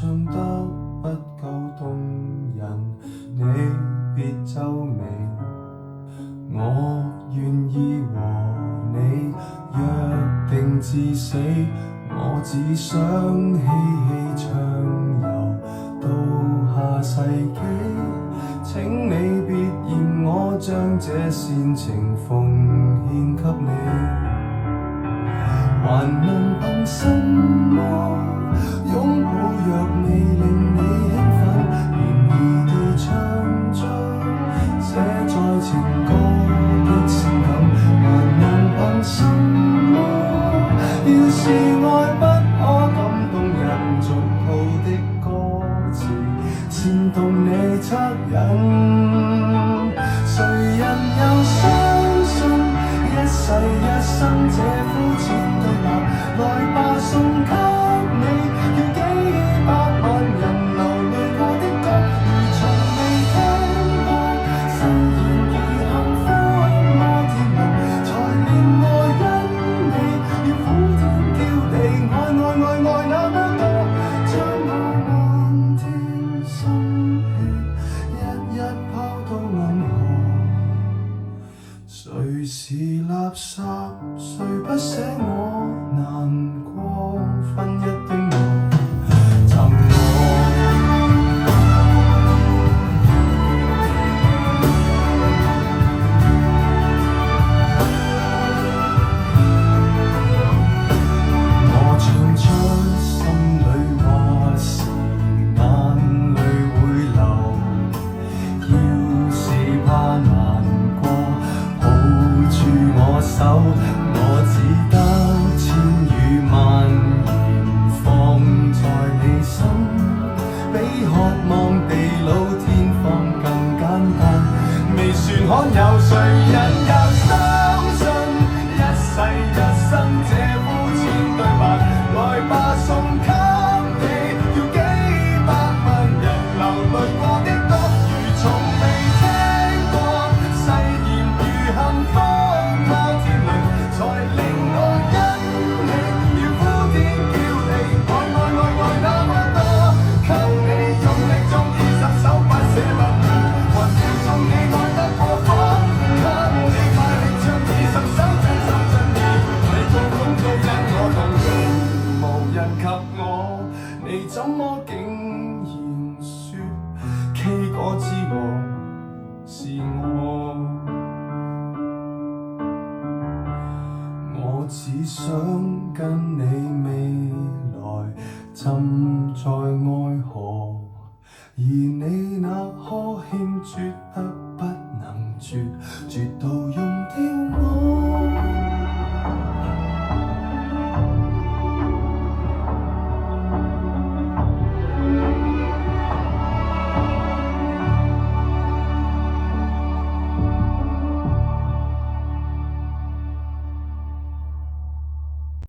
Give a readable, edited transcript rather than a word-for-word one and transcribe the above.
唱得不夠動人，你別皺眉，我願意和你約定至死，我只想嬉戲暢遊到下世紀，請你別嫌我將這煽情奉獻給你。還能憑什麼擁抱若未令你興奮，便宜地唱出寫在情歌的善感。還能憑什麼要是愛不可感動人，俗套的歌詞煽動你惻隱，誰人又相信一世一生這膚淺對白？來吧，送給你，要幾百萬人流淚過的歌，如從未聽過。誓言如幸福摩天輪，才令我因你要呼天叫地，愛那麼多，將我漫天心血一一拋到銀河。誰是垃圾？誰不捨我難過？分一丁我沉默。我唱出心裏話時，眼淚會流。要是怕難過，抱住我手，我只得千語萬言放在你心，比渴望地老天荒更簡單。未算罕有，誰人又相信一世一生這膚淺對白？來吧，送給你，要幾百萬人流淚過的歌，如從未聽過。誓言如幸福摩天輪，才令我因你要呼天叫地，愛那麼多，給你用力縱20首不捨不棄，還要送你愛得過火，給你賣力唱20首真心真意，你高峰都因我動容，無人及我，你怎麼竟然說 K 歌之王是我？我只想跟你未來浸在愛河，而你那呵欠絕得不能絕，絕到用掉我。